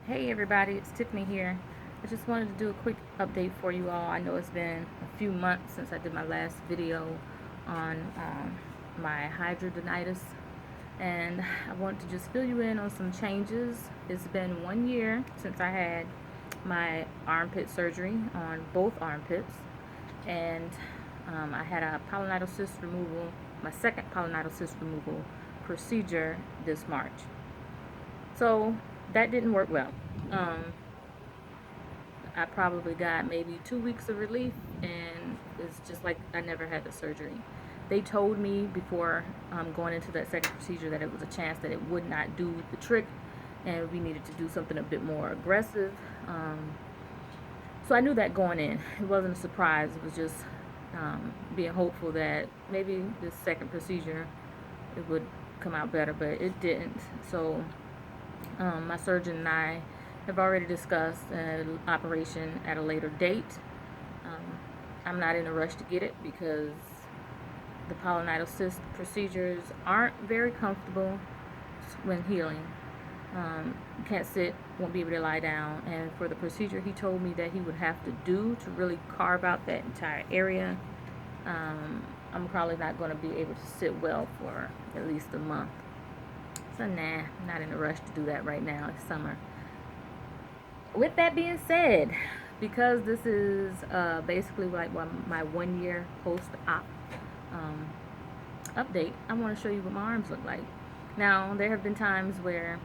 Hey everybody, it's Tiffany here. I just wanted to do a quick update for you all. I know it's been a few months since I did my last video on my hydradenitis, and I want to just fill you in on some changes. It's been 1 year since I had my armpit surgery on both armpits, and I had a pilonidal cyst removal, my second pilonidal cyst removal procedure this March. So that didn't work well. Um, I probably got maybe 2 weeks of relief, and it's just like I never had the surgery. They told me before going into that second procedure that it was a chance that it would not do the trick, and we needed to do something a bit more aggressive. So I knew that going in. It wasn't a surprise. It was just being hopeful that maybe this second procedure it would come out better, but it didn't. So my surgeon and I have already discussed an operation at a later date. I'm not in a rush to get it because the pilonidal cyst procedures aren't very comfortable when healing. You can't sit, won't be able to lie down, and for the procedure he told me that he would have to do to really carve out that entire area, I'm probably not going to be able to sit well for at least a month. So nah, I'm not in a rush to do that right now. It's summer. With that being said, because this is basically like my 1 year post-op um, update, I want to show you what my arms look like. Now, there have been times where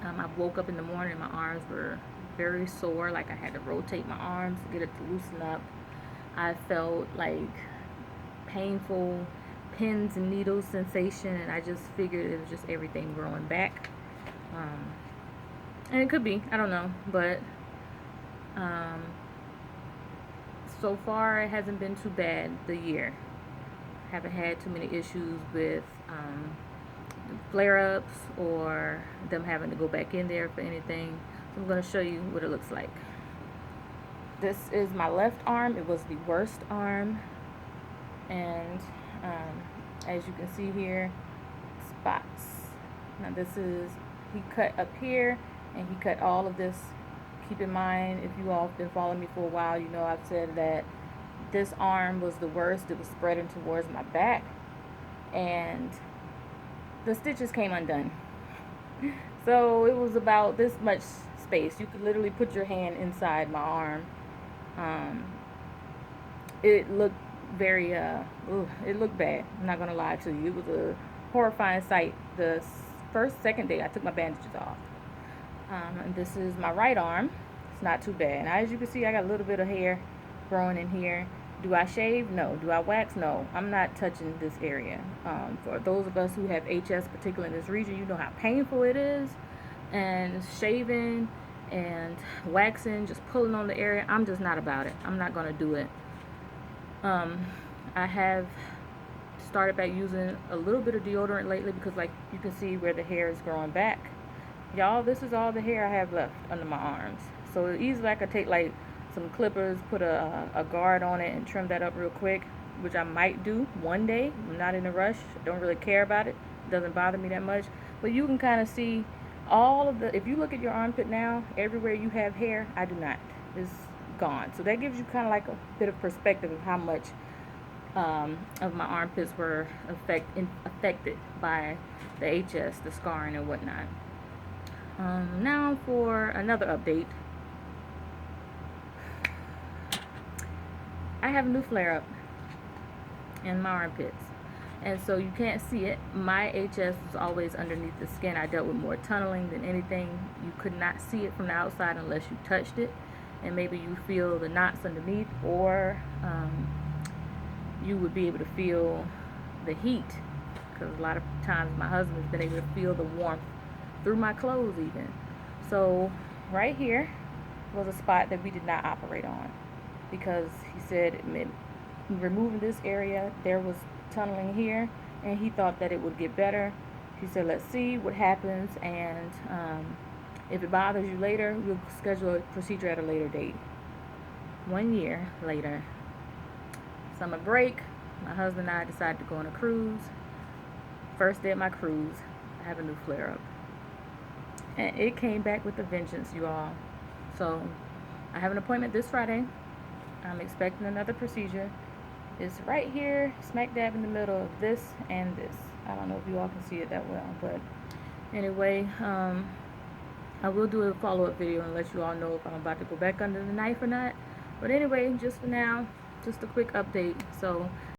I woke up in the morning and my arms were very sore, like I had to rotate my arms to get it to loosen up. I felt like painful pins and needles sensation, and I just figured it was just everything growing back. And it could be, I don't know, but um, so far it hasn't been too bad the year. Haven't had too many issues with flare-ups or them having to go back in there for anything. So I'm going to show you what it looks like. This is my left arm. It was the worst arm, and as you can see here, spots. Now this is, he cut up here and he cut all of this. Keep in mind, if you all have been following me for a while, you know I've said that this arm was the worst. It was spreading towards my back, and the stitches came undone. So it was about this much space. You could literally put your hand inside my arm. It looked very, it looked bad. I'm not gonna lie to you. It was a horrifying sight. The second day, I took my bandages off. And this is my right arm. It's not too bad. Now, as you can see, I got a little bit of hair growing in here. Do I shave? No. Do I wax? No. I'm not touching this area. For those of us who have HS, particularly in this region, you know how painful it is. And shaving and waxing, just pulling on the area, I'm just not about it. I'm not going to do it. I have started back using a little bit of deodorant lately because, like, you can see where the hair is growing back. Y'all, this is all the hair I have left under my arms. So easily I could take like some clippers, put a guard on it, and trim that up real quick, which I might do one day. I'm not in a rush. I don't really care about it. It doesn't bother me that much. But you can kind of see all of the, if you look at your armpit now, everywhere you have hair, I do not. It's gone. So that gives you kind of like a bit of perspective of how much of my armpits were affected by the HS, the scarring and whatnot. Now for another update. I have a new flare-up in my armpits, and so you can't see it. My HS was always underneath the skin. I dealt with more tunneling than anything. You could not see it from the outside unless you touched it, and maybe you feel the knots underneath, or you would be able to feel the heat, because a lot of times my husband has been able to feel the warmth through my clothes even. So right here was a spot that we did not operate on because he said removing this area, there was tunneling here, and he thought that it would get better. He said, let's see what happens, and if it bothers you later, we'll schedule a procedure at a later date. 1 year later, summer break, my husband and I decided to go on a cruise. First day of my cruise, I have a new flare-up. and it came back with a vengeance, you all. So I have an appointment this Friday. I'm expecting another procedure. It's right here, smack dab in the middle of this and this. I don't know if you all can see it that well, but anyway, I will do a follow-up video and let you all know if I'm about to go back under the knife or not. But anyway, just for now, just a quick update. So